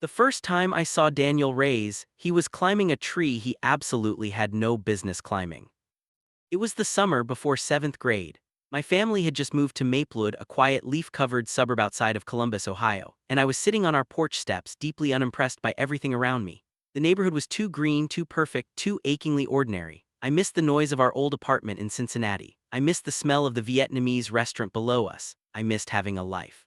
The first time I saw Daniel Reyes, he was climbing a tree he absolutely had no business climbing. It was the summer before 7th grade. My family had just moved to Maplewood, a quiet leaf-covered suburb outside of Columbus, Ohio, and I was sitting on our porch steps, deeply unimpressed by everything around me. The neighborhood was too green, too perfect, too achingly ordinary. I missed the noise of our old apartment in Cincinnati. I missed the smell of the Vietnamese restaurant below us. I missed having a life.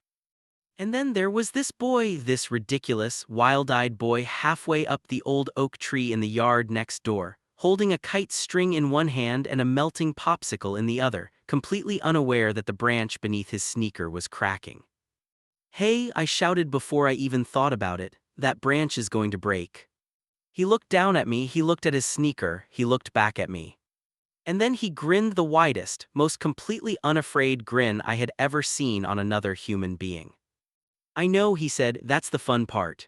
And then there was this boy, this ridiculous, wild-eyed boy halfway up the old oak tree in the yard next door, holding a kite string in one hand and a melting popsicle in the other, completely unaware that the branch beneath his sneaker was cracking. "Hey," I shouted before I even thought about it, "that branch is going to break." He looked down at me, he looked at his sneaker, he looked back at me. And then he grinned the widest, most completely unafraid grin I had ever seen on another human being. "I know," he said, "that's the fun part."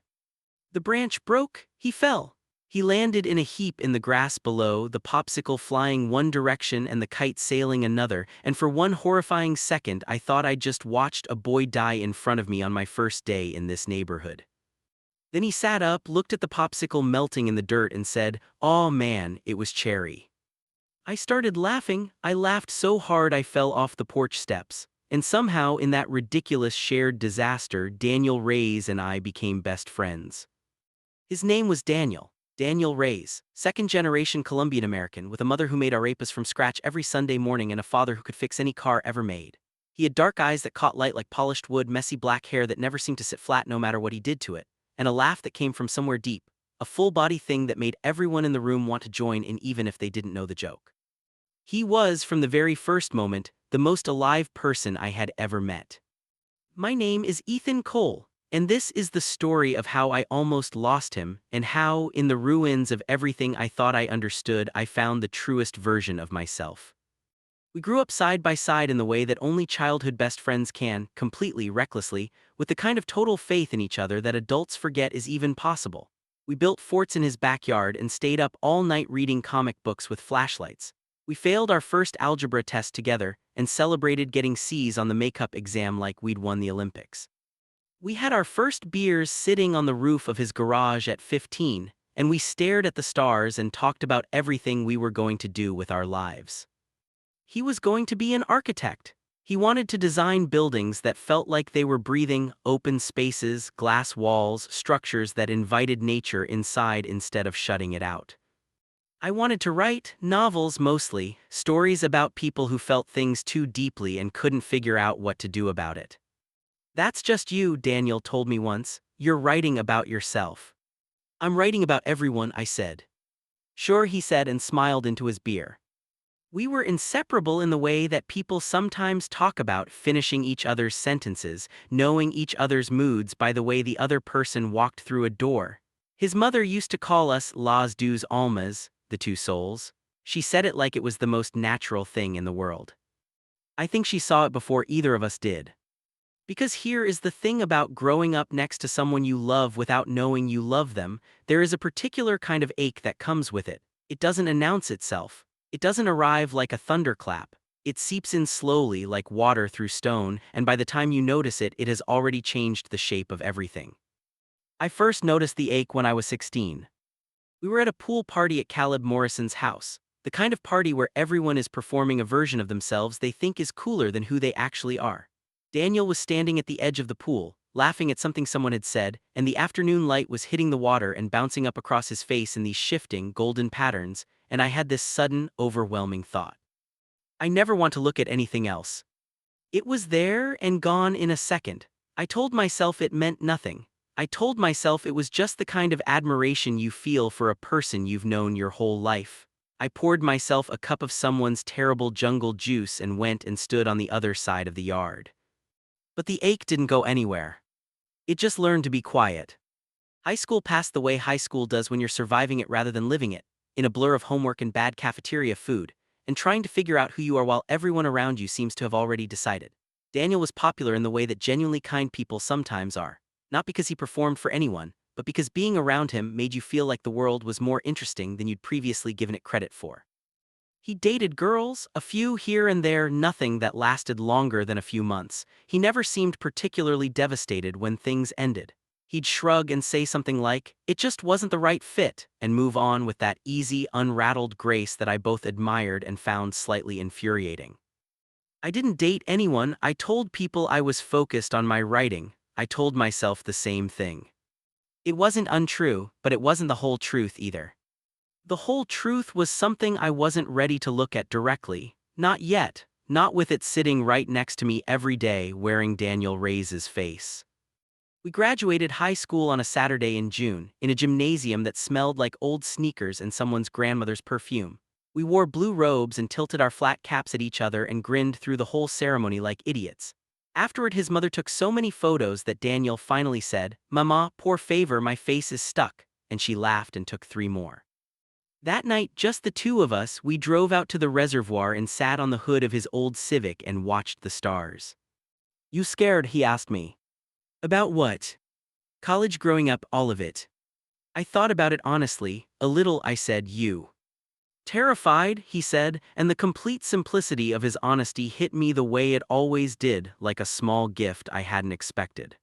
The branch broke, he fell. He landed in a heap in the grass below, the popsicle flying one direction and the kite sailing another, and for one horrifying second I thought I'd just watched a boy die in front of me on my first day in this neighborhood. Then he sat up, looked at the popsicle melting in the dirt and said, "Aw man, it was cherry." I started laughing. I laughed so hard I fell off the porch steps. And somehow, in that ridiculous shared disaster, Daniel Reyes and I became best friends. His name was Daniel Reyes, second-generation Colombian American with a mother who made arepas from scratch every Sunday morning and a father who could fix any car ever made. He had dark eyes that caught light like polished wood, messy black hair that never seemed to sit flat no matter what he did to it, and a laugh that came from somewhere deep, a full-body thing that made everyone in the room want to join in even if they didn't know the joke. He was, from the very first moment, the most alive person I had ever met. My name is Ethan Cole, and this is the story of how I almost lost him, and how, in the ruins of everything I thought I understood, I found the truest version of myself. We grew up side by side in the way that only childhood best friends can, completely, recklessly, with the kind of total faith in each other that adults forget is even possible. We built forts in his backyard and stayed up all night reading comic books with flashlights. We failed our first algebra test together and celebrated getting C's on the makeup exam like we'd won the Olympics. We had our first beers sitting on the roof of his garage at 15, and we stared at the stars and talked about everything we were going to do with our lives. He was going to be an architect. He wanted to design buildings that felt like they were breathing, open spaces, glass walls, structures that invited nature inside instead of shutting it out. I wanted to write novels mostly, stories about people who felt things too deeply and couldn't figure out what to do about it. "That's just you," Daniel told me once. "You're writing about yourself." "I'm writing about everyone," I said. "Sure," he said and smiled into his beer. We were inseparable in the way that people sometimes talk about finishing each other's sentences, knowing each other's moods by the way the other person walked through a door. His mother used to call us las dos almas, the two souls. She said it like it was the most natural thing in the world. I think she saw it before either of us did. Because here is the thing about growing up next to someone you love without knowing you love them, there is a particular kind of ache that comes with it. It doesn't announce itself. It doesn't arrive like a thunderclap. It seeps in slowly like water through stone, and by the time you notice it, it has already changed the shape of everything. I first noticed the ache when I was 16. We were at a pool party at Caleb Morrison's house, the kind of party where everyone is performing a version of themselves they think is cooler than who they actually are. Daniel was standing at the edge of the pool, laughing at something someone had said, and the afternoon light was hitting the water and bouncing up across his face in these shifting, golden patterns, and I had this sudden, overwhelming thought. I never want to look at anything else. It was there and gone in a second. I told myself it meant nothing. I told myself it was just the kind of admiration you feel for a person you've known your whole life. I poured myself a cup of someone's terrible jungle juice and went and stood on the other side of the yard. But the ache didn't go anywhere. It just learned to be quiet. High school passed the way high school does when you're surviving it rather than living it, in a blur of homework and bad cafeteria food, and trying to figure out who you are while everyone around you seems to have already decided. Daniel was popular in the way that genuinely kind people sometimes are. Not because he performed for anyone, but because being around him made you feel like the world was more interesting than you'd previously given it credit for. He dated girls, a few here and there, nothing that lasted longer than a few months. He never seemed particularly devastated when things ended. He'd shrug and say something like, "It just wasn't the right fit," and move on with that easy, unrattled grace that I both admired and found slightly infuriating. I didn't date anyone. I told people I was focused on my writing. I told myself the same thing. It wasn't untrue, but it wasn't the whole truth either. The whole truth was something I wasn't ready to look at directly. Not yet, not with it sitting right next to me every day wearing Daniel Reyes' face. We graduated high school on a Saturday in June, in a gymnasium that smelled like old sneakers and someone's grandmother's perfume. We wore blue robes and tilted our flat caps at each other and grinned through the whole ceremony like idiots. Afterward, his mother took so many photos that Daniel finally said, "Mama, por favor, my face is stuck," and she laughed and took 3 more. That night, just the two of us, we drove out to the reservoir and sat on the hood of his old Civic and watched the stars. "You scared?" he asked me. "About what?" "College, growing up, all of it." I thought about it honestly, a little. I said, "You?" "Terrified," he said, and the complete simplicity of his honesty hit me the way it always did, like a small gift I hadn't expected.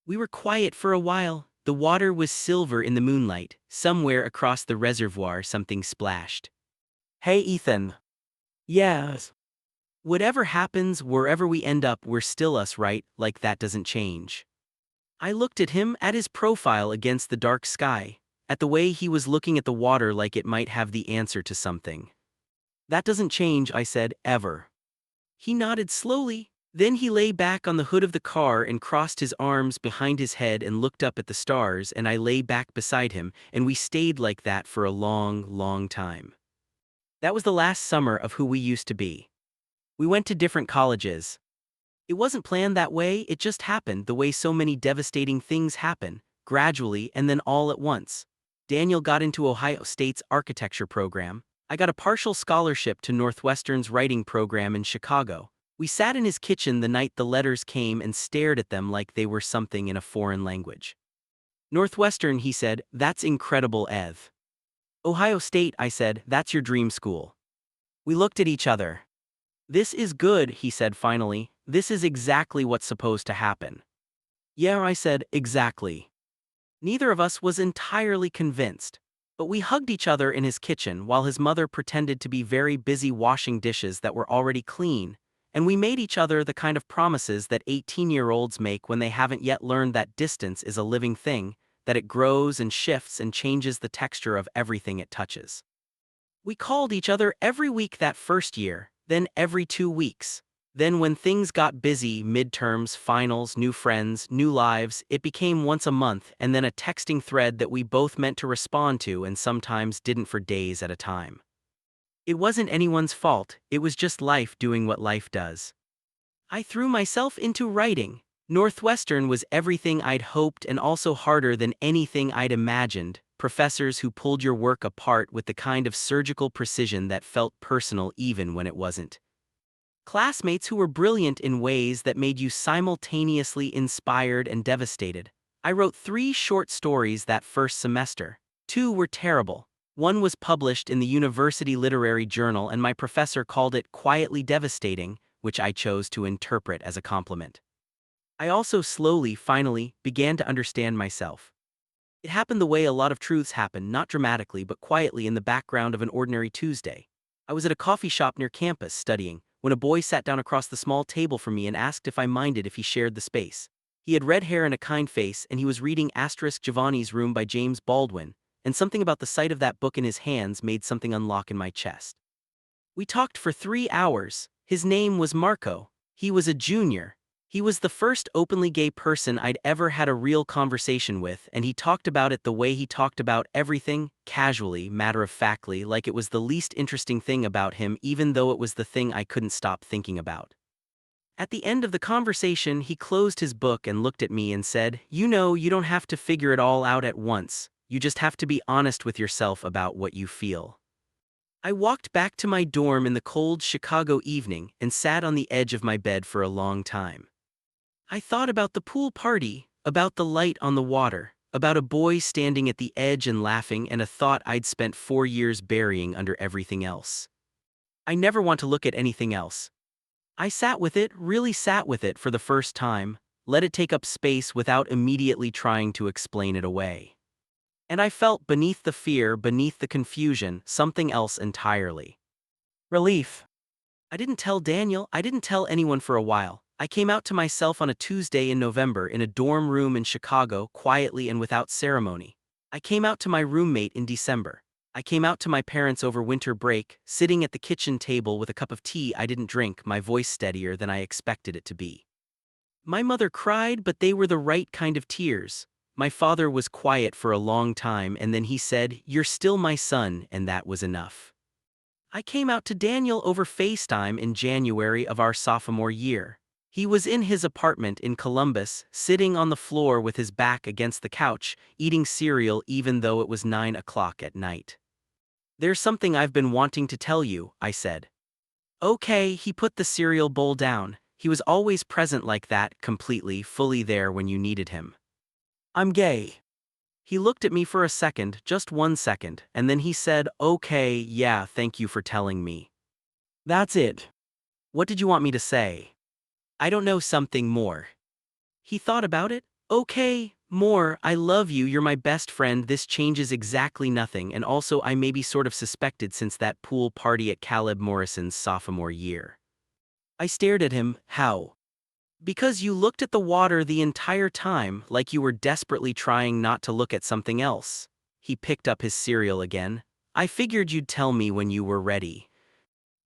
We were quiet for a while. The water was silver in the moonlight. Somewhere across the reservoir something splashed. "Hey, Ethan." "Yes." "Whatever happens, wherever we end up, we're still us, right? Like that doesn't change." I looked at him, at his profile against the dark sky, at the way he was looking at the water like it might have the answer to something. "That doesn't change," I said, "ever." He nodded slowly. Then he lay back on the hood of the car and crossed his arms behind his head and looked up at the stars, and I lay back beside him, and we stayed like that for a long, long time. That was the last summer of who we used to be. We went to different colleges. It wasn't planned that way, it just happened the way so many devastating things happen, gradually and then all at once. Daniel got into Ohio State's architecture program. I got a partial scholarship to Northwestern's writing program in Chicago. We sat in his kitchen the night the letters came and stared at them like they were something in a foreign language. "Northwestern," he said, "that's incredible, Ev." "Ohio State," I said, "that's your dream school." We looked at each other. "This is good," he said finally. "This is exactly what's supposed to happen." "Yeah," I said, "exactly." Neither of us was entirely convinced, but we hugged each other in his kitchen while his mother pretended to be very busy washing dishes that were already clean, and we made each other the kind of promises that 18-year-olds make when they haven't yet learned that distance is a living thing, that it grows and shifts and changes the texture of everything it touches. We called each other every week that first year, then every 2 weeks. Then when things got busy, midterms, finals, new friends, new lives, it became once a month and then a texting thread that we both meant to respond to and sometimes didn't for days at a time. It wasn't anyone's fault, it was just life doing what life does. I threw myself into writing. Northwestern was everything I'd hoped and also harder than anything I'd imagined. Professors who pulled your work apart with the kind of surgical precision that felt personal even when it wasn't. Classmates who were brilliant in ways that made you simultaneously inspired and devastated. I wrote 3 short stories that first semester. 2 were terrible. One was published in the University Literary Journal and my professor called it quietly devastating, which I chose to interpret as a compliment. I also slowly, finally, began to understand myself. It happened the way a lot of truths happen, not dramatically but quietly in the background of an ordinary Tuesday. I was at a coffee shop near campus studying, when a boy sat down across the small table from me and asked if I minded if he shared the space. He had red hair and a kind face, and he was reading Giovanni's Room by James Baldwin, and something about the sight of that book in his hands made something unlock in my chest. We talked for 3 hours. His name was Marco. He was a junior. He was the first openly gay person I'd ever had a real conversation with, and he talked about it the way he talked about everything, casually, matter-of-factly, like it was the least interesting thing about him, even though it was the thing I couldn't stop thinking about. At the end of the conversation, he closed his book and looked at me and said, "You know, you don't have to figure it all out at once. You just have to be honest with yourself about what you feel." I walked back to my dorm in the cold Chicago evening and sat on the edge of my bed for a long time. I thought about the pool party, about the light on the water, about a boy standing at the edge and laughing, and a thought I'd spent 4 years burying under everything else. I never want to look at anything else. I sat with it, really sat with it for the first time. let it take up space without immediately trying to explain it away. And I felt beneath the fear, beneath the confusion, something else entirely. Relief. I didn't tell Daniel, I didn't tell anyone for a while. I came out to myself on a Tuesday in November in a dorm room in Chicago, quietly and without ceremony. I came out to my roommate in December. I came out to my parents over winter break, sitting at the kitchen table with a cup of tea I didn't drink, my voice steadier than I expected it to be. My mother cried, but they were the right kind of tears. My father was quiet for a long time, and then he said, "You're still my son," and that was enough. I came out to Daniel over FaceTime in January of our sophomore year. He was in his apartment in Columbus, sitting on the floor with his back against the couch, eating cereal even though it was 9 o'clock at night. "There's something I've been wanting to tell you," I said. "Okay," he put the cereal bowl down. He was always present like that, completely, fully there when you needed him. "I'm gay." He looked at me for a second, just 1 second, and then he said, "Okay, yeah, thank you for telling me." "That's it." "What did you want me to say?" "I don't know, something more." He thought about it. "Okay, more, I love you, you're my best friend, this changes exactly nothing, and also I maybe sort of suspected since that pool party at Caleb Morrison's sophomore year." I stared at him. "How?" "Because you looked at the water the entire time, like you were desperately trying not to look at something else." He picked up his cereal again. "I figured you'd tell me when you were ready."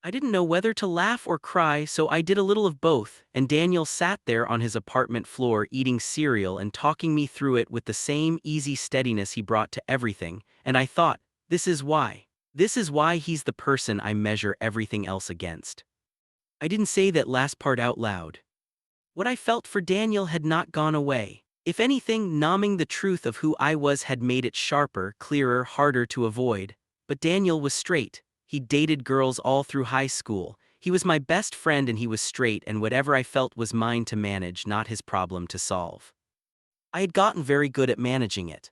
I didn't know whether to laugh or cry, so I did a little of both, and Daniel sat there on his apartment floor eating cereal and talking me through it with the same easy steadiness he brought to everything, and I thought, this is why. This is why he's the person I measure everything else against. I didn't say that last part out loud. What I felt for Daniel had not gone away. If anything, numbing the truth of who I was had made it sharper, clearer, harder to avoid. But Daniel was straight. He dated girls all through high school. He was my best friend and he was straight, and whatever I felt was mine to manage, not his problem to solve. I had gotten very good at managing it.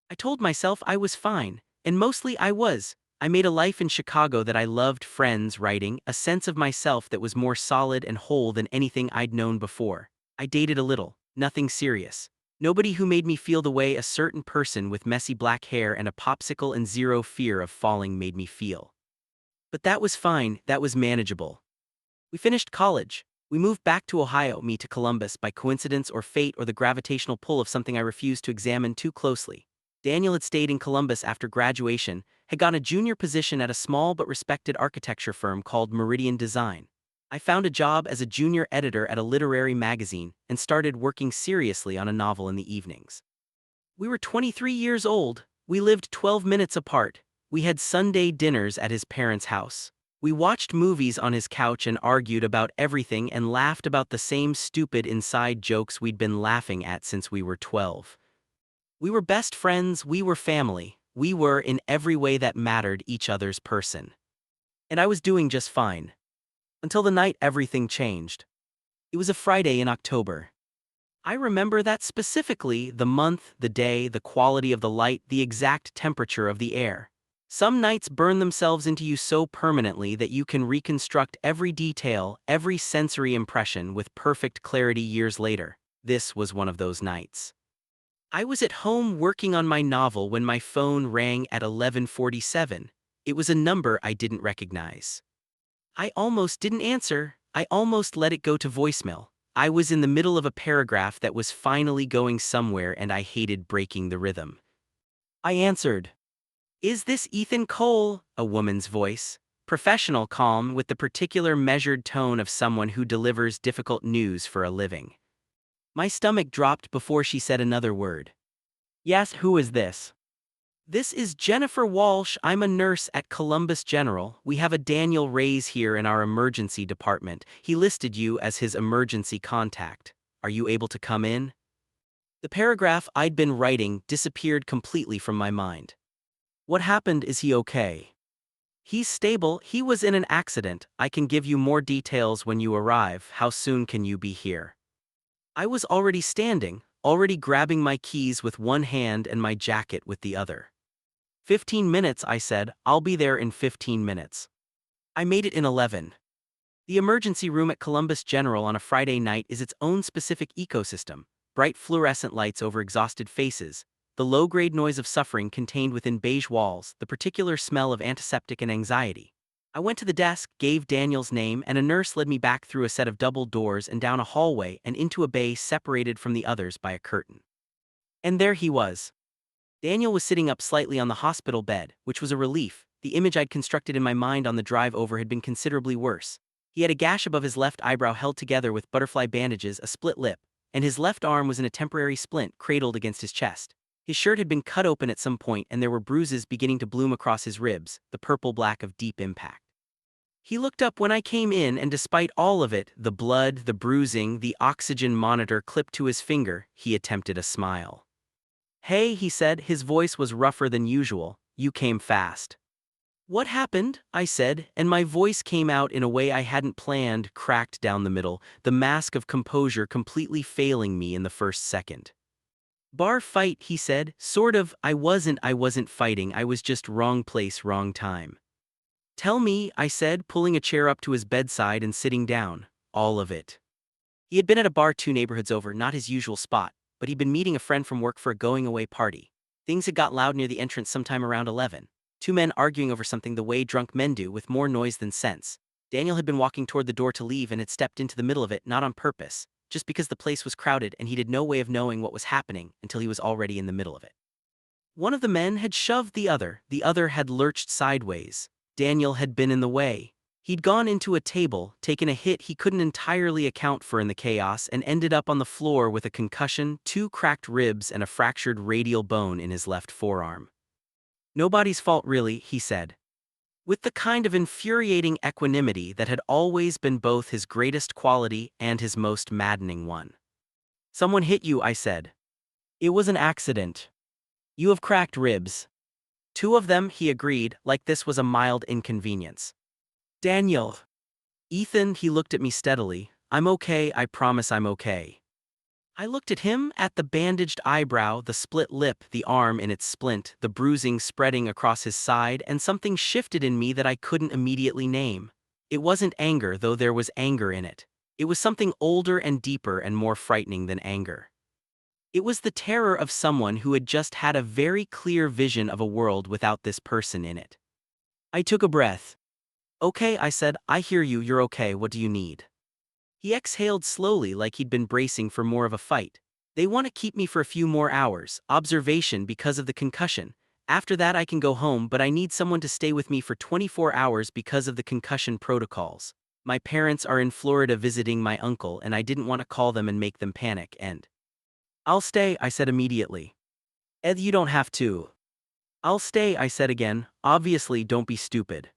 I told myself I was fine, and mostly I was. I made a life in Chicago that I loved, friends, writing, a sense of myself that was more solid and whole than anything I'd known before. I dated a little, nothing serious. Nobody who made me feel the way a certain person with messy black hair and a popsicle and zero fear of falling made me feel. But that was fine, that was manageable. We finished college. We moved back to Ohio, me to Columbus, by coincidence or fate or the gravitational pull of something I refused to examine too closely. Daniel had stayed in Columbus after graduation, had gotten a junior position at a small but respected architecture firm called Meridian Design. I found a job as a junior editor at a literary magazine and started working seriously on a novel in the evenings. We were 23 years old. We lived 12 minutes apart. We had Sunday dinners at his parents' house. We watched movies on his couch and argued about everything and laughed about the same stupid inside jokes we'd been laughing at since we were 12. We were best friends, we were family, we were, in every way that mattered, each other's person. And I was doing just fine. Until the night everything changed. It was a Friday in October. I remember that specifically, the month, the day, the quality of the light, the exact temperature of the air. Some nights burn themselves into you so permanently that you can reconstruct every detail, every sensory impression with perfect clarity years later. This was one of those nights. I was at home working on my novel when my phone rang at 11:47. It was a number I didn't recognize. I almost didn't answer. I almost let it go to voicemail. I was in the middle of a paragraph that was finally going somewhere and I hated breaking the rhythm. I answered. "Is this Ethan Cole?" A woman's voice. Professional, calm, with the particular measured tone of someone who delivers difficult news for a living. My stomach dropped before she said another word. "Yes, who is this?" "This is Jennifer Walsh. I'm a nurse at Columbus General. We have a Daniel Reyes here in our emergency department. He listed you as his emergency contact. Are you able to come in?" The paragraph I'd been writing disappeared completely from my mind. "What happened? Is he okay?" "He's stable. He was in an accident. I can give you more details when you arrive. How soon can you be here?" I was already standing, already grabbing my keys with one hand and my jacket with the other. 15 minutes, I said. I'll be there in 15 minutes. I made it in 11. The emergency room at Columbus General on a Friday night is its own specific ecosystem: bright fluorescent lights over exhausted faces, the low-grade noise of suffering contained within beige walls, the particular smell of antiseptic and anxiety. I went to the desk, gave Daniel's name, and a nurse led me back through a set of double doors and down a hallway and into a bay separated from the others by a curtain. And there he was. Daniel was sitting up slightly on the hospital bed, which was a relief. The image I'd constructed in my mind on the drive over had been considerably worse. He had a gash above his left eyebrow held together with butterfly bandages, a split lip, and his left arm was in a temporary splint cradled against his chest. His shirt had been cut open at some point and there were bruises beginning to bloom across his ribs, the purple-black of deep impact. He looked up when I came in and despite all of it, the blood, the bruising, the oxygen monitor clipped to his finger, he attempted a smile. "Hey," he said, his voice was rougher than usual, "you came fast." "What happened?" I said, and my voice came out in a way I hadn't planned, cracked down the middle, the mask of composure completely failing me in the first second. "Bar fight," he said, "sort of. I wasn't fighting, I was just wrong place, wrong time." "Tell me," I said, pulling a chair up to his bedside and sitting down. "All of it." He had been at a bar 2 neighborhoods over, not his usual spot, but he'd been meeting a friend from work for a going-away party. Things had got loud near the entrance sometime around 11. Two men arguing over something the way drunk men do, with more noise than sense. Daniel had been walking toward the door to leave and had stepped into the middle of it, not on purpose, just because the place was crowded and he had no way of knowing what was happening until he was already in the middle of it. One of the men had shoved the other had lurched sideways. Daniel had been in the way. He'd gone into a table, taken a hit he couldn't entirely account for in the chaos, and ended up on the floor with a concussion, 2 cracked ribs, and a fractured radial bone in his left forearm. "Nobody's fault really," he said, with the kind of infuriating equanimity that had always been both his greatest quality and his most maddening one. "Someone hit you," I said. "It was an accident. You have cracked ribs." "2 of them," he agreed, like this was a mild inconvenience. "Daniel." "Ethan," he looked at me steadily. "I'm okay, I promise I'm okay." I looked at him, at the bandaged eyebrow, the split lip, the arm in its splint, the bruising spreading across his side, and something shifted in me that I couldn't immediately name. It wasn't anger, though there was anger in it. It was something older and deeper and more frightening than anger. It was the terror of someone who had just had a very clear vision of a world without this person in it. I took a breath. "Okay," I said, "I hear you, you're okay, what do you need?" He exhaled slowly like he'd been bracing for more of a fight. "They want to keep me for a few more hours, observation because of the concussion. After that I can go home, but I need someone to stay with me for 24 hours because of the concussion protocols. My parents are in Florida visiting my uncle and I didn't want to call them and make them panic and—" "I'll stay," I said immediately. "Ed, you don't have to." "I'll stay," I said again. "Obviously, don't be stupid."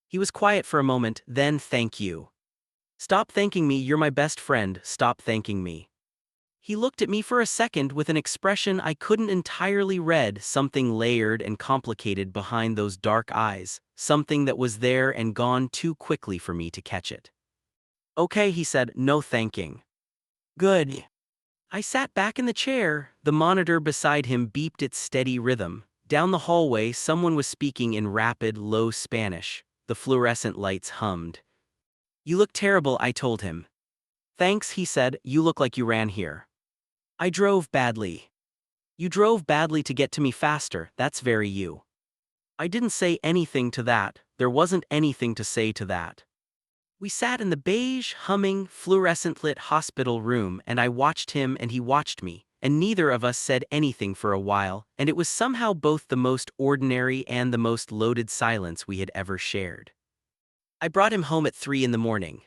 He was quiet for a moment, then, "Thank you. Stop thanking me, you're my best friend, stop thanking me." He looked at me for a second with an expression I couldn't entirely read, something layered and complicated behind those dark eyes, something that was there and gone too quickly for me to catch it. "Okay," he said, "no thanking." "Good." I sat back in the chair. The monitor beside him beeped its steady rhythm. Down the hallway, someone was speaking in rapid, low Spanish. The fluorescent lights hummed. "You look terrible," I told him. "Thanks," he said, "you look like you ran here." "I drove badly." "You drove badly to get to me faster, that's very you." I didn't say anything to that. There wasn't anything to say to that. We sat in the beige, humming, fluorescent-lit hospital room and I watched him and he watched me, and neither of us said anything for a while, and it was somehow both the most ordinary and the most loaded silence we had ever shared. I brought him home at 3 in the morning.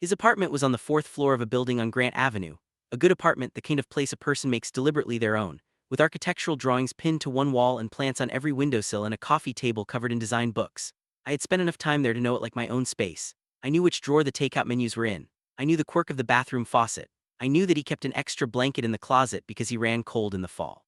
His apartment was on the 4th floor of a building on Grant Avenue, a good apartment, the kind of place a person makes deliberately their own, with architectural drawings pinned to one wall and plants on every windowsill and a coffee table covered in design books. I had spent enough time there to know it like my own space. I knew which drawer the takeout menus were in. I knew the quirk of the bathroom faucet. I knew that he kept an extra blanket in the closet because he ran cold in the fall.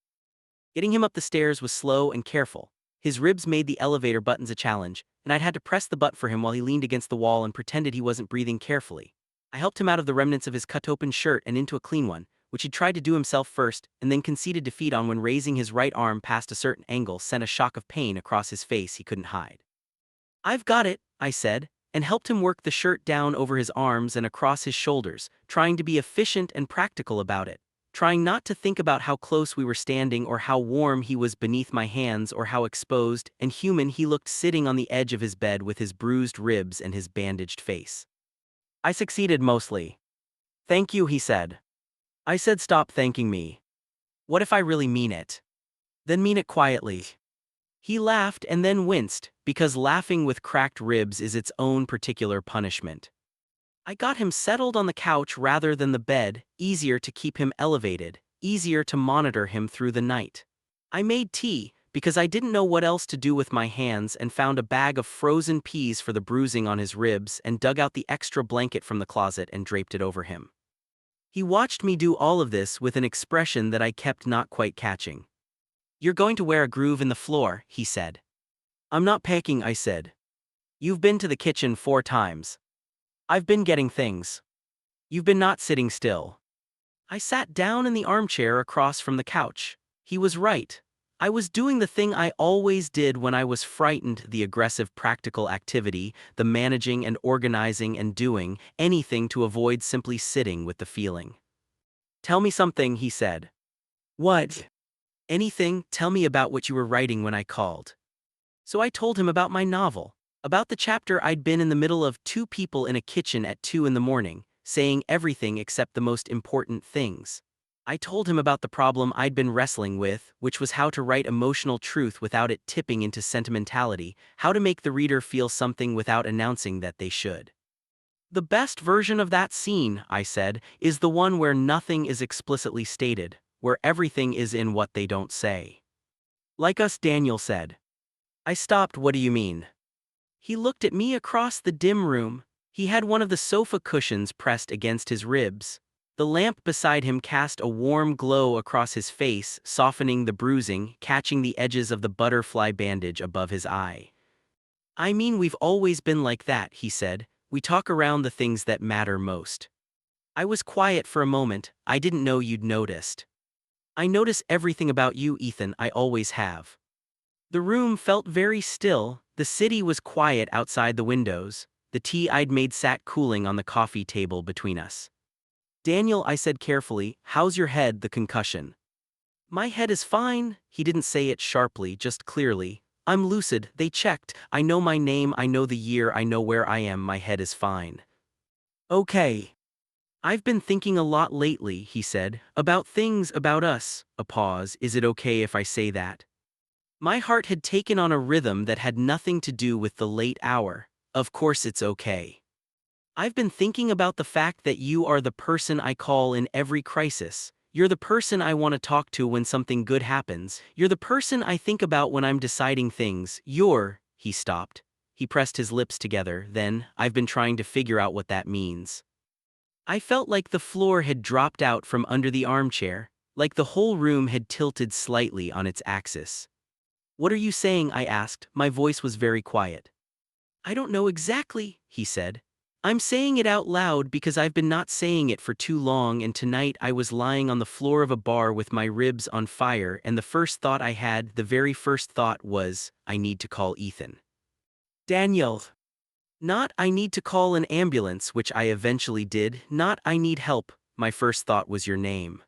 Getting him up the stairs was slow and careful. His ribs made the elevator buttons a challenge, and I'd had to press the button for him while he leaned against the wall and pretended he wasn't breathing carefully. I helped him out of the remnants of his cut-open shirt and into a clean one, which he'd tried to do himself first, and then conceded defeat on when raising his right arm past a certain angle sent a shock of pain across his face he couldn't hide. "I've got it," I said, and helped him work the shirt down over his arms and across his shoulders, trying to be efficient and practical about it, trying not to think about how close we were standing or how warm he was beneath my hands or how exposed and human he looked sitting on the edge of his bed with his bruised ribs and his bandaged face. I succeeded mostly. "Thank you," he said. I said, "Stop thanking me. What if I really mean it? Then mean it quietly." He laughed and then winced, because laughing with cracked ribs is its own particular punishment. I got him settled on the couch rather than the bed, easier to keep him elevated, easier to monitor him through the night. I made tea, because I didn't know what else to do with my hands, and found a bag of frozen peas for the bruising on his ribs and dug out the extra blanket from the closet and draped it over him. He watched me do all of this with an expression that I kept not quite catching. "You're going to wear a groove in the floor," he said. "I'm not packing," I said. "You've been to the kitchen 4 times. I've been getting things. You've been not sitting still." I sat down in the armchair across from the couch. He was right. I was doing the thing I always did when I was frightened, the aggressive practical activity, the managing and organizing and doing anything to avoid simply sitting with the feeling. "Tell me something," he said. "What?" "Anything. Tell me about what you were writing when I called." So I told him about my novel, about the chapter I'd been in the middle of, 2 people in a kitchen at 2 in the morning, saying everything except the most important things. I told him about the problem I'd been wrestling with, which was how to write emotional truth without it tipping into sentimentality, how to make the reader feel something without announcing that they should. "The best version of that scene," I said, "is the one where nothing is explicitly stated, where everything is in what they don't say." "Like us," Daniel said. I stopped. "What do you mean?" He looked at me across the dim room. He had one of the sofa cushions pressed against his ribs. The lamp beside him cast a warm glow across his face, softening the bruising, catching the edges of the butterfly bandage above his eye. "I mean, we've always been like that," he said. "We talk around the things that matter most." I was quiet for a moment. "I didn't know you'd noticed." "I notice everything about you, Ethan. I always have." The room felt very still. The city was quiet outside the windows. The tea I'd made sat cooling on the coffee table between us. "Daniel," I said carefully, "how's your head, the concussion?" "My head is fine." He didn't say it sharply, just clearly. "I'm lucid. They checked. I know my name, I know the year, I know where I am. My head is fine." "Okay. I've been thinking a lot lately," he said, "about things, about us." A pause. "Is it okay if I say that?" My heart had taken on a rhythm that had nothing to do with the late hour. "Of course it's okay. I've been thinking about the fact that you are the person I call in every crisis. You're the person I want to talk to when something good happens. You're the person I think about when I'm deciding things. He stopped. He pressed his lips together. "Then, I've been trying to figure out what that means." I felt like the floor had dropped out from under the armchair, like the whole room had tilted slightly on its axis. "What are you saying?" I asked. My voice was very quiet. "I don't know exactly," he said. "I'm saying it out loud because I've been not saying it for too long, and tonight I was lying on the floor of a bar with my ribs on fire, and the first thought I had, the very first thought was, I need to call Ethan." "Daniel." Not, "I need to call an ambulance," which I eventually did, not, "I need help." My first thought was your name.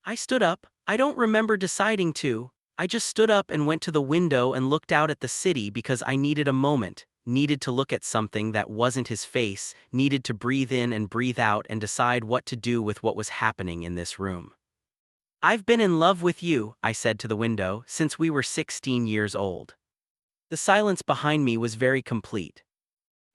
I stood up. I don't remember deciding to. I just stood up and went to the window and looked out at the city because I needed a moment, needed to look at something that wasn't his face, needed to breathe in and breathe out and decide what to do with what was happening in this room. "I've been in love with you," I said to the window, "since we were 16 years old." The silence behind me was very complete.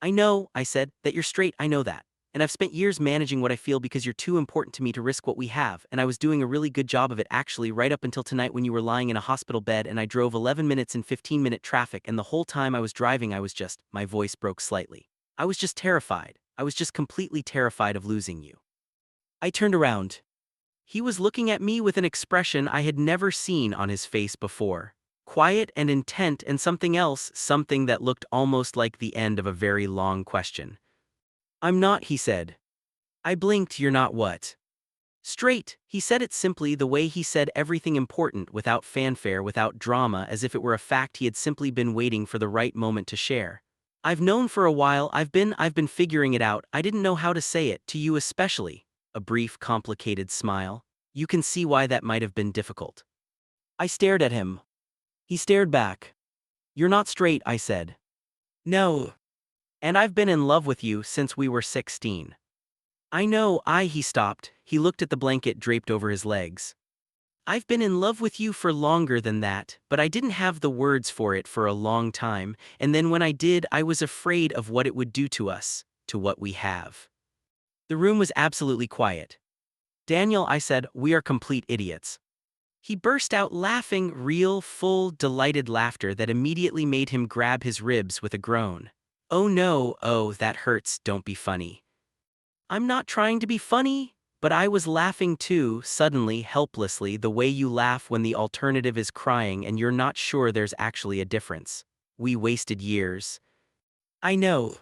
"I know," I said, "that you're straight, I know that. And I've spent years managing what I feel because you're too important to me to risk what we have, and I was doing a really good job of it actually right up until tonight when you were lying in a hospital bed and I drove 11 minutes in 15-minute traffic, and the whole time I was driving I was just," my voice broke slightly. "I was just terrified. I was just completely terrified of losing you." I turned around. He was looking at me with an expression I had never seen on his face before. Quiet and intent, and something else, something that looked almost like the end of a very long question. "I'm not," he said. I blinked. "You're not what?" "Straight." He said it simply, the way he said everything important, without fanfare, without drama, as if it were a fact he had simply been waiting for the right moment to share. I've known for a while, I've been figuring it out, I didn't know how to say it, to you especially. A brief, complicated smile. You can see why that might have been difficult. I stared at him. He stared back. You're not straight, I said. No. And I've been in love with you since we were 16. I know, he stopped, he looked at the blanket draped over his legs. I've been in love with you for longer than that, but I didn't have the words for it for a long time, and then when I did, I was afraid of what it would do to us, to what we have. The room was absolutely quiet. Daniel, I said, we are complete idiots. He burst out laughing, real, full, delighted laughter that immediately made him grab his ribs with a groan. Oh no, oh, that hurts, don't be funny. I'm not trying to be funny, but I was laughing too, suddenly, helplessly, the way you laugh when the alternative is crying and you're not sure there's actually a difference. We wasted years. I know.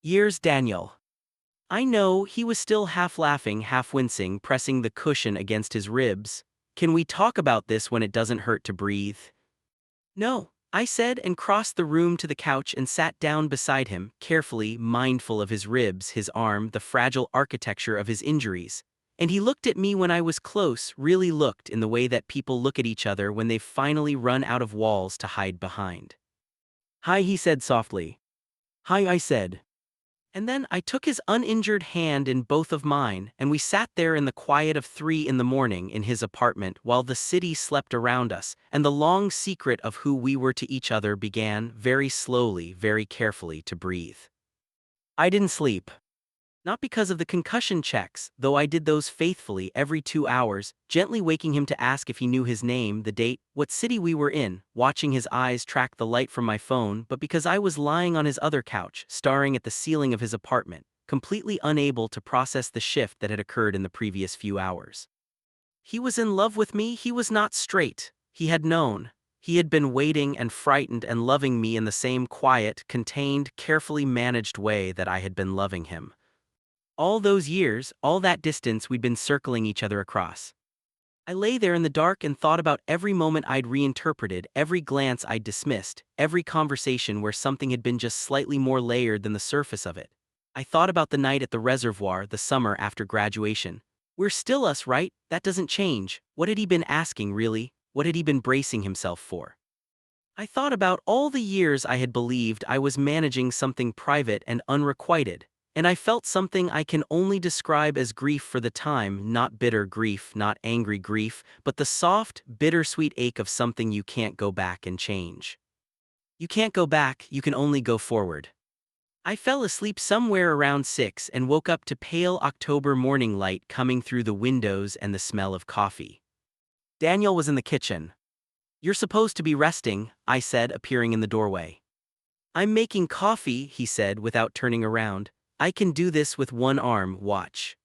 Years, Daniel. I know, he was still half laughing, half wincing, pressing the cushion against his ribs. Can we talk about this when it doesn't hurt to breathe? No, I said, and crossed the room to the couch and sat down beside him, carefully, mindful of his ribs, his arm, the fragile architecture of his injuries. And he looked at me when I was close, really looked in the way that people look at each other when they've finally run out of walls to hide behind. Hi, he said softly. Hi, I said. And then I took his uninjured hand in both of mine, and we sat there in the quiet of 3 in the morning in his apartment while the city slept around us, and the long secret of who we were to each other began, very slowly, very carefully, to breathe. I didn't sleep. Not because of the concussion checks, though I did those faithfully every 2 hours, gently waking him to ask if he knew his name, the date, what city we were in, watching his eyes track the light from my phone, but because I was lying on his other couch, staring at the ceiling of his apartment, completely unable to process the shift that had occurred in the previous few hours. He was in love with me, he was not straight. He had known. He had been waiting and frightened and loving me in the same quiet, contained, carefully managed way that I had been loving him. All those years, all that distance we'd been circling each other across. I lay there in the dark and thought about every moment I'd reinterpreted, every glance I'd dismissed, every conversation where something had been just slightly more layered than the surface of it. I thought about the night at the reservoir, the summer after graduation. We're still us, right? That doesn't change. What had he been asking, really? What had he been bracing himself for? I thought about all the years I had believed I was managing something private and unrequited. And I felt something I can only describe as grief for the time, not bitter grief, not angry grief, but the soft, bittersweet ache of something you can't go back and change. You can't go back, you can only go forward. I fell asleep somewhere around 6 and woke up to pale October morning light coming through the windows and the smell of coffee. Daniel was in the kitchen. You're supposed to be resting, I said, appearing in the doorway. I'm making coffee, he said without turning around. I can do this with one arm, watch.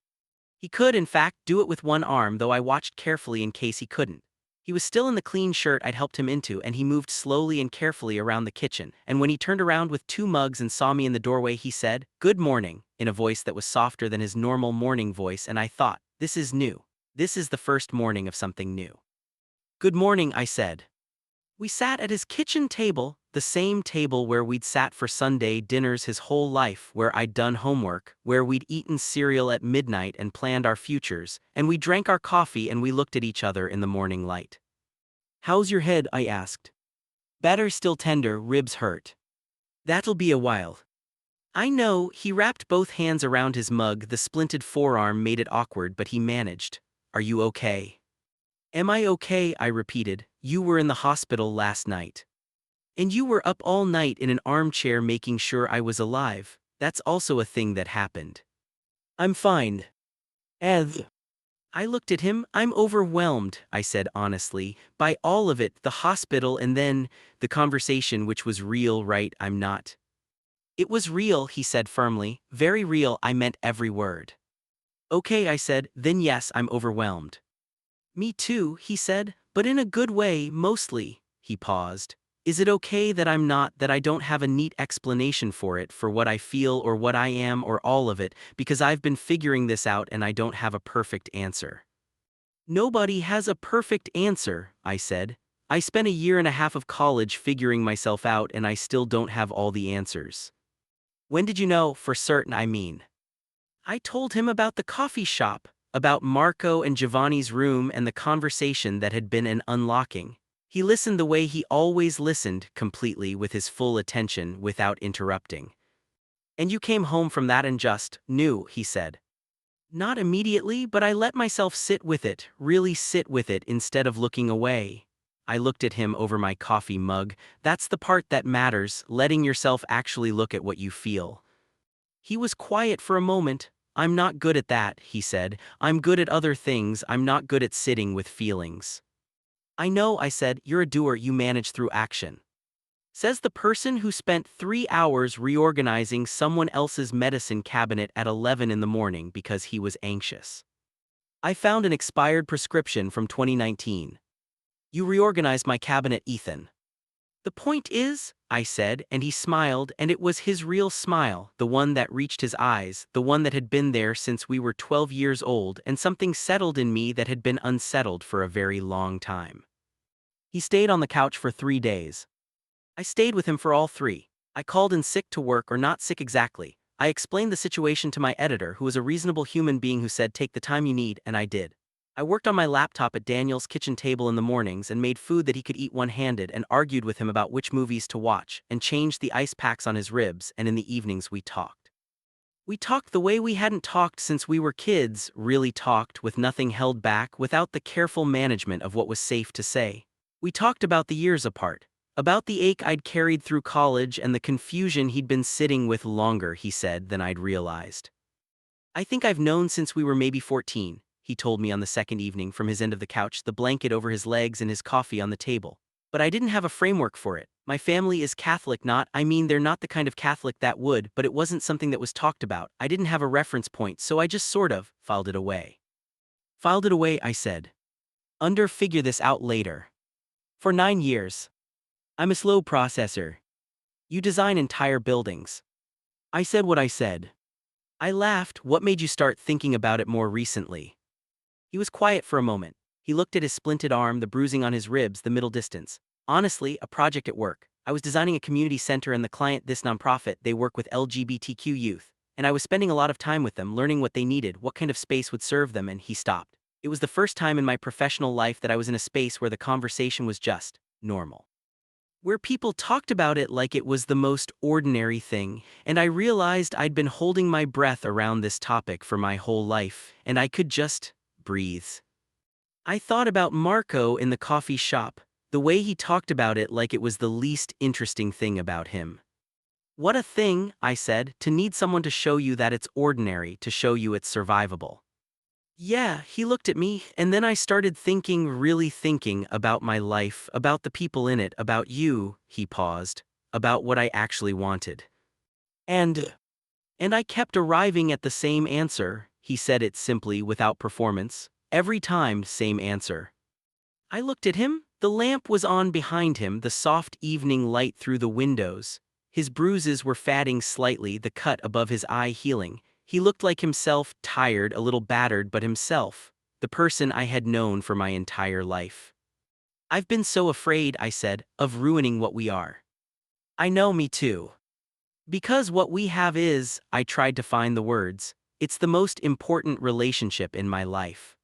He could, in fact, do it with one arm, though I watched carefully in case he couldn't. He was still in the clean shirt I'd helped him into, and he moved slowly and carefully around the kitchen, and when he turned around with 2 mugs and saw me in the doorway, he said, "Good morning," in a voice that was softer than his normal morning voice, and I thought, this is new. This is the first morning of something new. Good morning, I said. We sat at his kitchen table, the same table where we'd sat for Sunday dinners his whole life, where I'd done homework, where we'd eaten cereal at midnight and planned our futures, and we drank our coffee and we looked at each other in the morning light. How's your head? I asked. Better, still tender, ribs hurt. That'll be a while. I know, he wrapped both hands around his mug, the splinted forearm made it awkward, but he managed. Are you okay? Am I okay? I repeated. You were in the hospital last night. And you were up all night in an armchair making sure I was alive. That's also a thing that happened. I'm fine. Ev. I looked at him. I'm overwhelmed, I said honestly, by all of it, the hospital and then the conversation, which was real, right? I'm not. It was real, he said firmly. Very real, I meant every word. Okay, I said, then yes, I'm overwhelmed. Me too, he said, but in a good way, mostly. He paused. Is it okay that I'm not, that I don't have a neat explanation for it, for what I feel or what I am or all of it, because I've been figuring this out and I don't have a perfect answer? Nobody has a perfect answer, I said. I spent a year and a half of college figuring myself out and I still don't have all the answers. When did you know, for certain, I mean? I told him about the coffee shop, about Marco and Giovanni's room and the conversation that had been an unlocking. He listened the way he always listened, completely with his full attention without interrupting. And you came home from that and just knew, he said. Not immediately, but I let myself sit with it, really sit with it instead of looking away. I looked at him over my coffee mug. That's the part that matters, letting yourself actually look at what you feel. He was quiet for a moment. I'm not good at that, he said. I'm good at other things, I'm not good at sitting with feelings. I know, I said, you're a doer, you manage through action. Says the person who spent 3 hours reorganizing someone else's medicine cabinet at 11 in the morning because he was anxious. I found an expired prescription from 2019. You reorganized my cabinet, Ethan. The point is, I said, and he smiled, and it was his real smile, the one that reached his eyes, the one that had been there since we were 12 years old, and something settled in me that had been unsettled for a very long time. He stayed on the couch for 3 days. I stayed with him for all 3. I called in sick to work, or not sick exactly. I explained the situation to my editor, who was a reasonable human being who said, take the time you need, and I did. I worked on my laptop at Daniel's kitchen table in the mornings and made food that he could eat one-handed, and argued with him about which movies to watch, and changed the ice packs on his ribs, and in the evenings we talked. We talked the way we hadn't talked since we were kids, really talked, with nothing held back, without the careful management of what was safe to say. We talked about the years apart. About the ache I'd carried through college and the confusion he'd been sitting with longer, he said, than I'd realized. I think I've known since we were maybe 14, he told me on the second evening from his end of the couch, the blanket over his legs and his coffee on the table. But I didn't have a framework for it. My family is Catholic, they're not the kind of Catholic that would, but it wasn't something that was talked about. I didn't have a reference point, so I just sort of filed it away. Filed it away, I said. Figure this out later. For 9 years. I'm a slow processor. You design entire buildings. I said what I said. I laughed. What made you start thinking about it more recently? He was quiet for a moment. He looked at his splinted arm, the bruising on his ribs, the middle distance. Honestly, a project at work. I was designing a community center and the client, this nonprofit, they work with LGBTQ youth. And I was spending a lot of time with them, learning what they needed, what kind of space would serve them, and he stopped. It was the first time in my professional life that I was in a space where the conversation was just normal. Where people talked about it like it was the most ordinary thing, and I realized I'd been holding my breath around this topic for my whole life, and I could just breathe. I thought about Marco in the coffee shop, the way he talked about it like it was the least interesting thing about him. What a thing, I said, to need someone to show you that it's ordinary, to show you it's survivable. Yeah, he looked at me, and then I started thinking, really thinking about my life, about the people in it, about you, he paused, about what I actually wanted. And I kept arriving at the same answer, he said it simply without performance. Every time, same answer. I looked at him. The lamp was on behind him, the soft evening light through the windows. His bruises were fading slightly, the cut above his eye healing. He looked like himself, tired, a little battered, but himself, the person I had known for my entire life. I've been so afraid, I said, of ruining what we are. I know, me too. Because what we have is, I tried to find the words, it's the most important relationship in my life.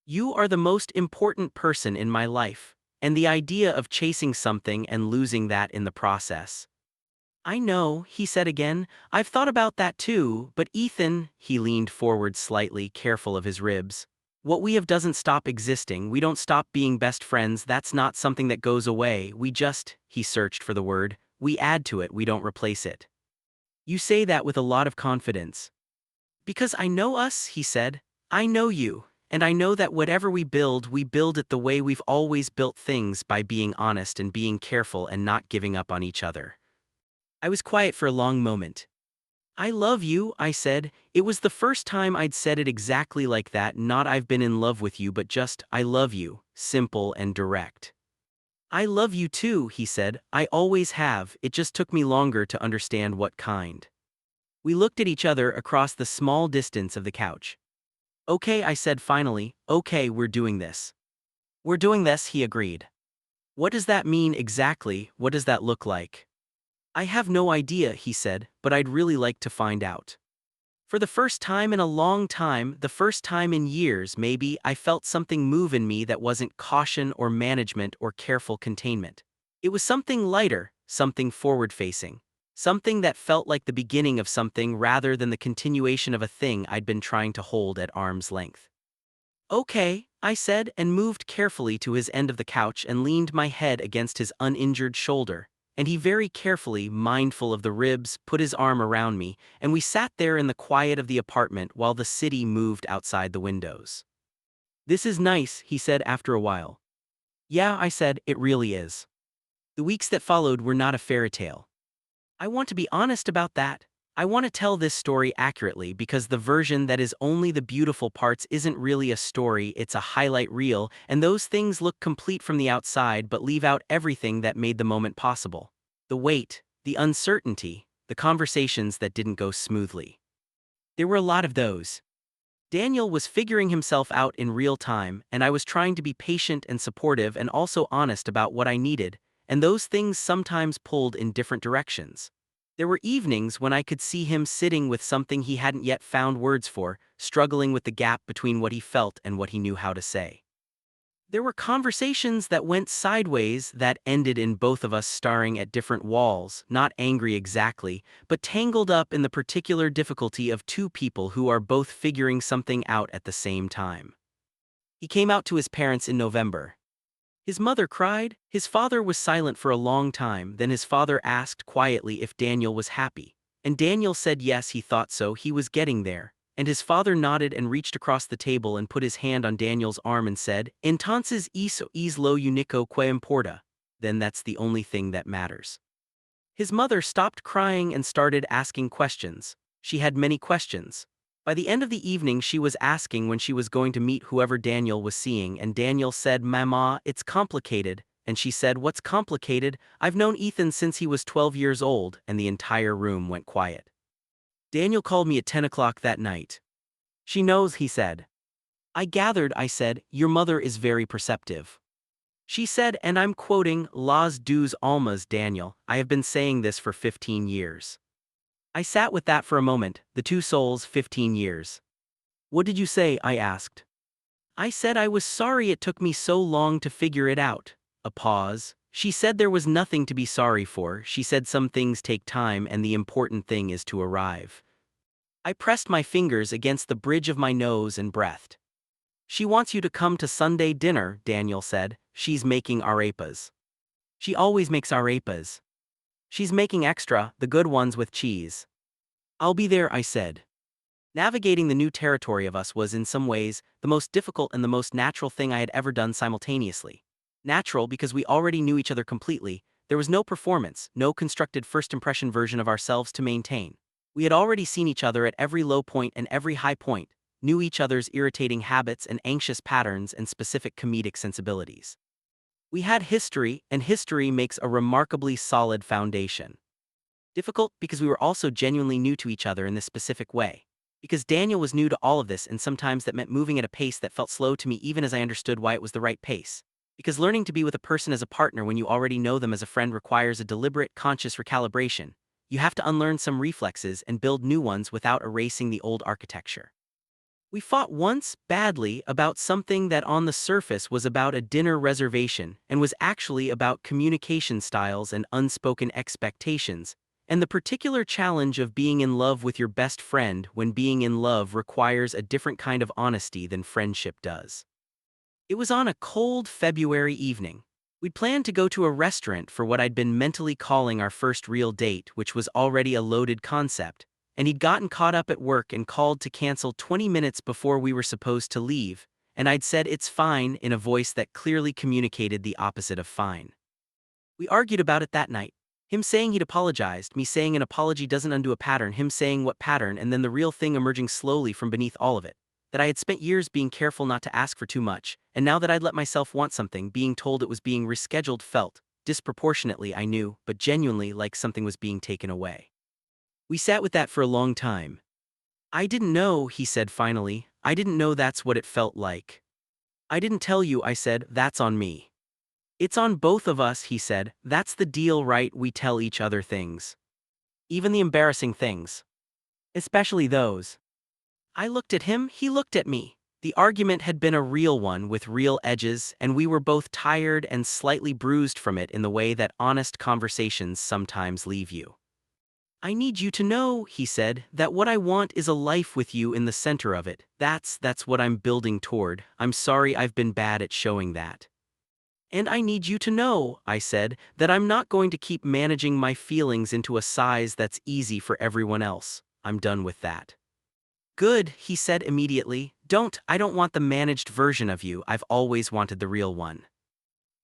You are the most important person in my life, and the idea of chasing something and losing that in the process. I know, he said again, I've thought about that too, but Ethan, he leaned forward slightly, careful of his ribs. What we have doesn't stop existing, we don't stop being best friends, that's not something that goes away, we just, he searched for the word, we add to it, we don't replace it. You say that with a lot of confidence. Because I know us, he said, I know you, and I know that whatever we build it the way we've always built things, by being honest and being careful and not giving up on each other. I was quiet for a long moment. I love you, I said. It was the first time I'd said it exactly like that, not I've been in love with you, but just, I love you, simple and direct. I love you too, he said. I always have, it just took me longer to understand what kind. We looked at each other across the small distance of the couch. Okay, I said finally, okay, we're doing this. We're doing this, he agreed. What does that mean exactly? What does that look like? I have no idea, he said, but I'd really like to find out. For the first time in a long time, the first time in years maybe, I felt something move in me that wasn't caution or management or careful containment. It was something lighter, something forward-facing. Something that felt like the beginning of something rather than the continuation of a thing I'd been trying to hold at arm's length. Okay, I said and moved carefully to his end of the couch and leaned my head against his uninjured shoulder, and he very carefully, mindful of the ribs, put his arm around me, and we sat there in the quiet of the apartment while the city moved outside the windows. This is nice, he said after a while. Yeah, I said, it really is. The weeks that followed were not a fairy tale. I want to be honest about that. I want to tell this story accurately because the version that is only the beautiful parts isn't really a story, it's a highlight reel, and those things look complete from the outside but leave out everything that made the moment possible. The weight, the uncertainty, the conversations that didn't go smoothly. There were a lot of those. Daniel was figuring himself out in real time, and I was trying to be patient and supportive and also honest about what I needed, and those things sometimes pulled in different directions. There were evenings when I could see him sitting with something he hadn't yet found words for, struggling with the gap between what he felt and what he knew how to say. There were conversations that went sideways that ended in both of us staring at different walls, not angry exactly, but tangled up in the particular difficulty of two people who are both figuring something out at the same time. He came out to his parents in November. His mother cried, his father was silent for a long time, then his father asked quietly if Daniel was happy. And Daniel said yes, he thought so, he was getting there. And his father nodded and reached across the table and put his hand on Daniel's arm and said, Entonces eso es lo único que importa. Then that's the only thing that matters. His mother stopped crying and started asking questions. She had many questions. By the end of the evening she was asking when she was going to meet whoever Daniel was seeing, and Daniel said, Mama, it's complicated. And she said, what's complicated? I've known Ethan since he was 12 years old, and the entire room went quiet. Daniel called me at 10 o'clock that night. She knows, he said. I gathered, I said, your mother is very perceptive. She said, and I'm quoting, Las dos almas, Daniel, I have been saying this for 15 years. I sat with that for a moment, the two souls, 15 years. What did you say? I asked. I said I was sorry it took me so long to figure it out. A pause. She said there was nothing to be sorry for. She said some things take time and the important thing is to arrive. I pressed my fingers against the bridge of my nose and breathed. She wants you to come to Sunday dinner, Daniel said. She's making arepas. She always makes arepas. She's making extra, the good ones with cheese. I'll be there, I said. Navigating the new territory of us was in some ways the most difficult and the most natural thing I had ever done simultaneously. Natural because we already knew each other completely, there was no performance, no constructed first impression version of ourselves to maintain. We had already seen each other at every low point and every high point, knew each other's irritating habits and anxious patterns and specific comedic sensibilities. We had history, and history makes a remarkably solid foundation. Difficult because we were also genuinely new to each other in this specific way. Because Daniel was new to all of this, and sometimes that meant moving at a pace that felt slow to me even as I understood why it was the right pace. Because learning to be with a person as a partner when you already know them as a friend requires a deliberate, conscious recalibration. You have to unlearn some reflexes and build new ones without erasing the old architecture. We fought once, badly, about something that on the surface was about a dinner reservation and was actually about communication styles and unspoken expectations, and the particular challenge of being in love with your best friend when being in love requires a different kind of honesty than friendship does. It was on a cold February evening. We'd planned to go to a restaurant for what I'd been mentally calling our first real date, which was already a loaded concept, and he'd gotten caught up at work and called to cancel 20 minutes before we were supposed to leave, and I'd said it's fine in a voice that clearly communicated the opposite of fine. We argued about it that night. Him saying he'd apologized, me saying an apology doesn't undo a pattern, him saying what pattern, and then the real thing emerging slowly from beneath all of it. That I had spent years being careful not to ask for too much, and now that I'd let myself want something, being told it was being rescheduled felt, disproportionately I knew, but genuinely like something was being taken away. We sat with that for a long time. I didn't know, he said finally, I didn't know that's what it felt like. I didn't tell you, I said, that's on me. It's on both of us, he said. That's the deal, right? We tell each other things. Even the embarrassing things. Especially those. I looked at him, he looked at me. The argument had been a real one with real edges, and we were both tired and slightly bruised from it in the way that honest conversations sometimes leave you. I need you to know, he said, that what I want is a life with you in the center of it. That's what I'm building toward. I'm sorry I've been bad at showing that. And I need you to know, I said, that I'm not going to keep managing my feelings into a size that's easy for everyone else. I'm done with that. Good, he said immediately. I don't want the managed version of you. I've always wanted the real one.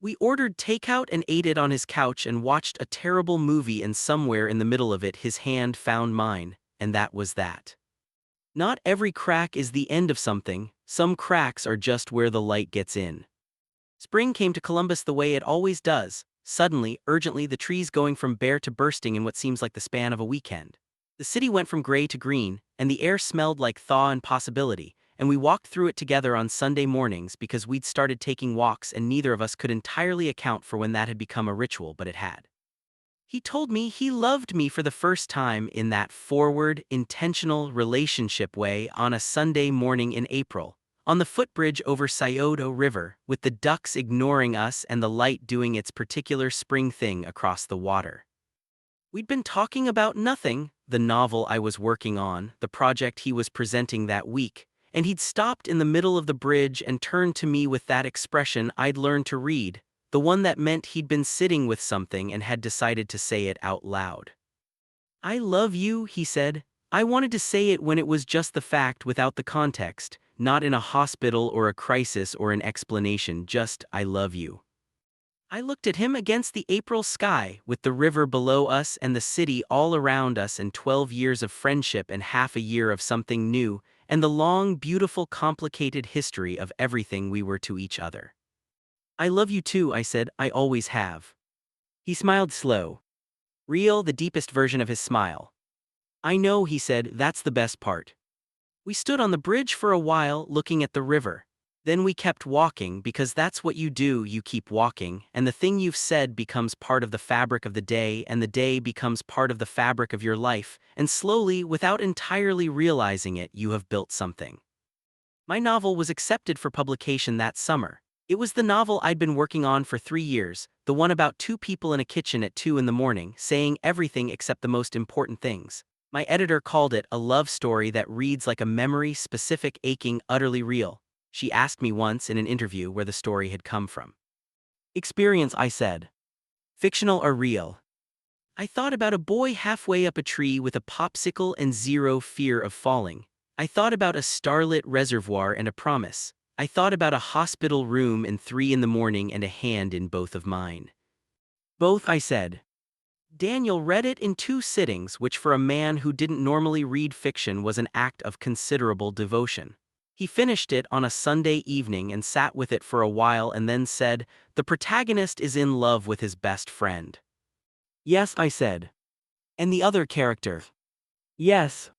We ordered takeout and ate it on his couch and watched a terrible movie, and somewhere in the middle of it his hand found mine, and that was that. Not every crack is the end of something. Some cracks are just where the light gets in. Spring came to Columbus the way it always does, suddenly, urgently, the trees going from bare to bursting in what seems like the span of a weekend. The city went from gray to green, and the air smelled like thaw and possibility, and we walked through it together on Sunday mornings because we'd started taking walks and neither of us could entirely account for when that had become a ritual, but it had. He told me he loved me for the first time in that forward, intentional relationship way on a Sunday morning in April, on the footbridge over Scioto River, with the ducks ignoring us and the light doing its particular spring thing across the water. We'd been talking about nothing, the novel I was working on, the project he was presenting that week, and he'd stopped in the middle of the bridge and turned to me with that expression I'd learned to read, the one that meant he'd been sitting with something and had decided to say it out loud. I love you, he said. I wanted to say it when it was just the fact without the context, not in a hospital or a crisis or an explanation, just I love you. I looked at him against the April sky, with the river below us and the city all around us, and 12 years of friendship and half a year of something new, and the long, beautiful, complicated history of everything we were to each other. I love you too, I said. I always have. He smiled slow. Real, the deepest version of his smile. I know, he said, that's the best part. We stood on the bridge for a while, looking at the river. Then we kept walking because that's what you do, you keep walking, and the thing you've said becomes part of the fabric of the day, and the day becomes part of the fabric of your life, and slowly, without entirely realizing it, you have built something. My novel was accepted for publication that summer. It was the novel I'd been working on for 3 years, the one about 2 people in a kitchen at 2 in the morning, saying everything except the most important things. My editor called it a love story that reads like a memory, specific, aching, utterly real. She asked me once in an interview where the story had come from. Experience, I said. Fictional or real? I thought about a boy halfway up a tree with a popsicle and zero fear of falling. I thought about a starlit reservoir and a promise. I thought about a hospital room and 3 in the morning and a hand in both of mine. Both, I said. Daniel read it in 2 sittings, which for a man who didn't normally read fiction was an act of considerable devotion. He finished it on a Sunday evening and sat with it for a while and then said, "The protagonist is in love with his best friend." Yes, I said. And the other character? Yes.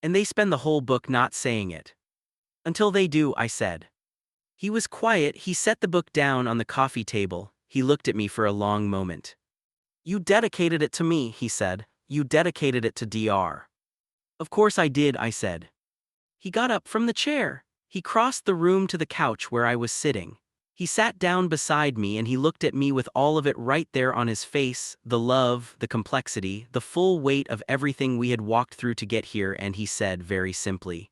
And they spend the whole book not saying it. Until they do, I said. He was quiet. He set the book down on the coffee table. He looked at me for a long moment. You dedicated it to me, he said. You dedicated it to Dr. Of course I did, I said. He got up from the chair. He crossed the room to the couch where I was sitting. He sat down beside me and he looked at me with all of it right there on his face, the love, the complexity, the full weight of everything we had walked through to get here, and he said very simply,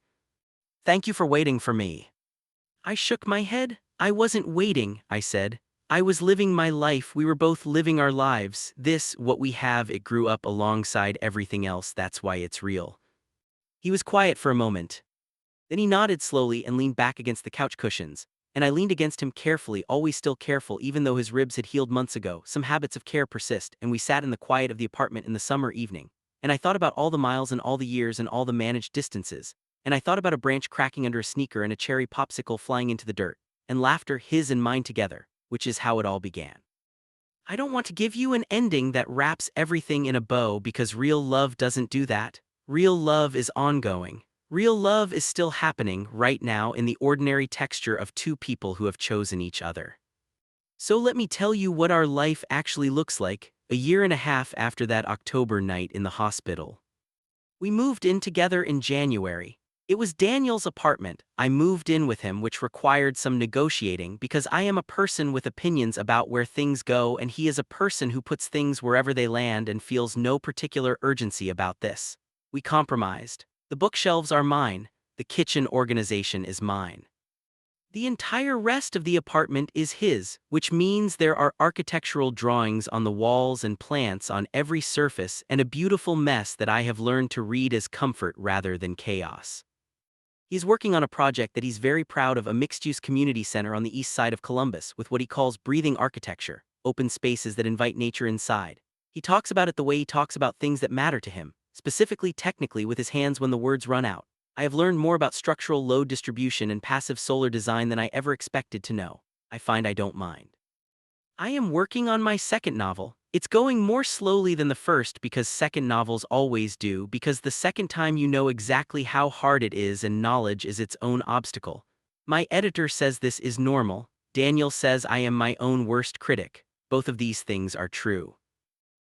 "Thank you for waiting for me." I shook my head. I wasn't waiting, I said. I was living my life. We were both living our lives. This, what we have, it grew up alongside everything else. That's why it's real. He was quiet for a moment. Then he nodded slowly and leaned back against the couch cushions, and I leaned against him carefully, always still careful even though his ribs had healed months ago. Some habits of care persist, and we sat in the quiet of the apartment in the summer evening, and I thought about all the miles and all the years and all the managed distances, and I thought about a branch cracking under a sneaker and a cherry popsicle flying into the dirt, and laughter, his and mine together, which is how it all began. I don't want to give you an ending that wraps everything in a bow because real love doesn't do that. Real love is ongoing. Real love is still happening right now in the ordinary texture of 2 people who have chosen each other. So let me tell you what our life actually looks like, a year and a half after that October night in the hospital. We moved in together in January. It was Daniel's apartment. I moved in with him, which required some negotiating because I am a person with opinions about where things go, and he is a person who puts things wherever they land and feels no particular urgency about this. We compromised. The bookshelves are mine. The kitchen organization is mine. The entire rest of the apartment is his, which means there are architectural drawings on the walls and plants on every surface and a beautiful mess that I have learned to read as comfort rather than chaos. He's working on a project that he's very proud of, a mixed-use community center on the east side of Columbus with what he calls breathing architecture, open spaces that invite nature inside. He talks about it the way he talks about things that matter to him, specifically technically with his hands when the words run out. I have learned more about structural load distribution and passive solar design than I ever expected to know. I find I don't mind. I am working on my second novel. It's going more slowly than the first because second novels always do, because the second time you know exactly how hard it is and knowledge is its own obstacle. My editor says this is normal. Daniel says I am my own worst critic. Both of these things are true.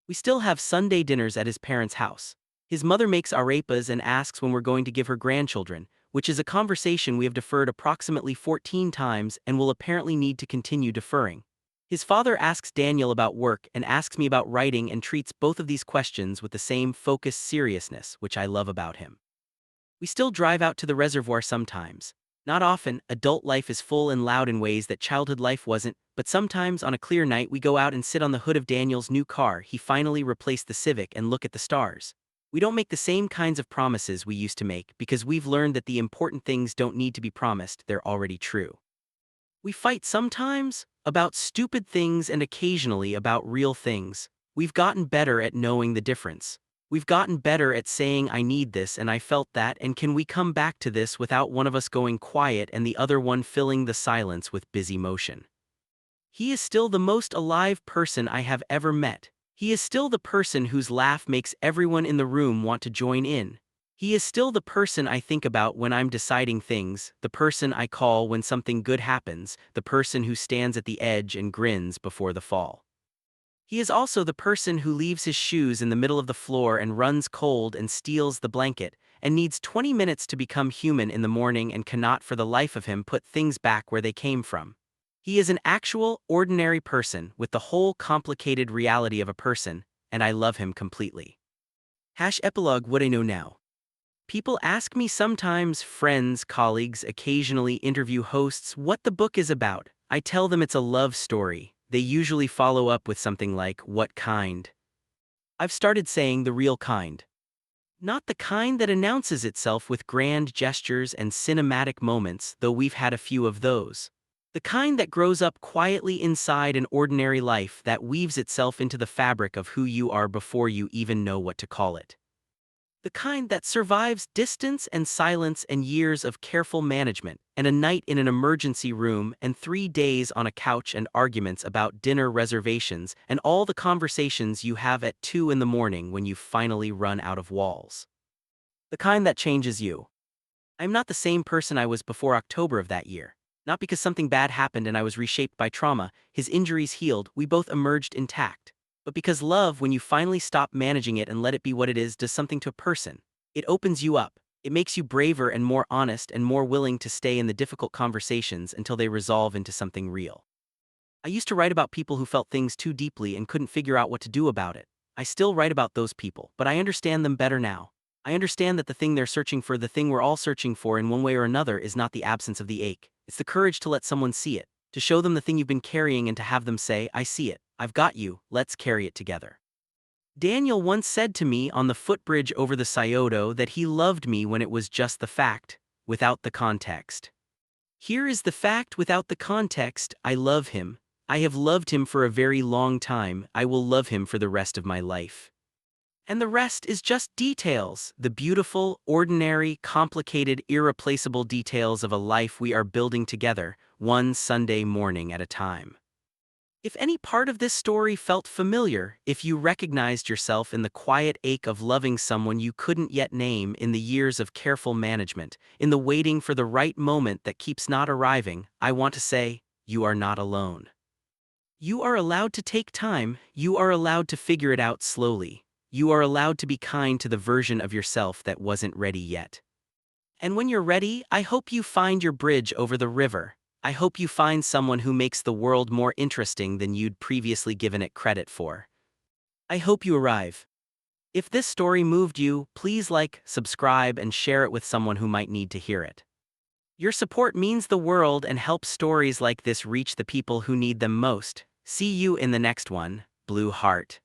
We still have Sunday dinners at his parents' house. His mother makes arepas and asks when we're going to give her grandchildren, which is a conversation we have deferred approximately 14 times and will apparently need to continue deferring. His father asks Daniel about work and asks me about writing and treats both of these questions with the same focused seriousness, which I love about him. We still drive out to the reservoir sometimes. Not often. Adult life is full and loud in ways that childhood life wasn't, but sometimes on a clear night we go out and sit on the hood of Daniel's new car. He finally replaced the Civic, and look at the stars. We don't make the same kinds of promises we used to make because we've learned that the important things don't need to be promised, they're already true. We fight sometimes about stupid things and occasionally about real things. We've gotten better at knowing the difference. We've gotten better at saying I need this and I felt that, and can we come back to this without one of us going quiet and the other one filling the silence with busy motion. He is still the most alive person I have ever met. He is still the person whose laugh makes everyone in the room want to join in. He is still the person I think about when I'm deciding things, the person I call when something good happens, the person who stands at the edge and grins before the fall. He is also the person who leaves his shoes in the middle of the floor and runs cold and steals the blanket, and needs 20 minutes to become human in the morning and cannot for the life of him put things back where they came from. He is an actual, ordinary person with the whole complicated reality of a person, and I love him completely. Epilogue. What I know now. People ask me sometimes, friends, colleagues, occasionally interview hosts, what the book is about. I tell them it's a love story. They usually follow up with something like, what kind? I've started saying the real kind. Not the kind that announces itself with grand gestures and cinematic moments, though we've had a few of those. The kind that grows up quietly inside an ordinary life that weaves itself into the fabric of who you are before you even know what to call it. The kind that survives distance and silence and years of careful management, and a night in an emergency room and 3 days on a couch and arguments about dinner reservations and all the conversations you have at 2 in the morning when you finally run out of walls. The kind that changes you. I'm not the same person I was before October of that year. Not because something bad happened and I was reshaped by trauma, his injuries healed, we both emerged intact. But because love, when you finally stop managing it and let it be what it is, does something to a person. It opens you up. It makes you braver and more honest and more willing to stay in the difficult conversations until they resolve into something real. I used to write about people who felt things too deeply and couldn't figure out what to do about it. I still write about those people, but I understand them better now. I understand that the thing they're searching for, the thing we're all searching for in one way or another, is not the absence of the ache. It's the courage to let someone see it, to show them the thing you've been carrying and to have them say, I see it, I've got you, let's carry it together. Daniel once said to me on the footbridge over the Scioto that he loved me when it was just the fact, without the context. Here is the fact without the context. I love him. I have loved him for a very long time. I will love him for the rest of my life. And the rest is just details, the beautiful, ordinary, complicated, irreplaceable details of a life we are building together, one Sunday morning at a time. If any part of this story felt familiar, if you recognized yourself in the quiet ache of loving someone you couldn't yet name, in the years of careful management, in the waiting for the right moment that keeps not arriving, I want to say, you are not alone. You are allowed to take time, you are allowed to figure it out slowly. You are allowed to be kind to the version of yourself that wasn't ready yet. And when you're ready, I hope you find your bridge over the river. I hope you find someone who makes the world more interesting than you'd previously given it credit for. I hope you arrive. If this story moved you, please like, subscribe, and share it with someone who might need to hear it. Your support means the world and helps stories like this reach the people who need them most. See you in the next one, Blue Heart.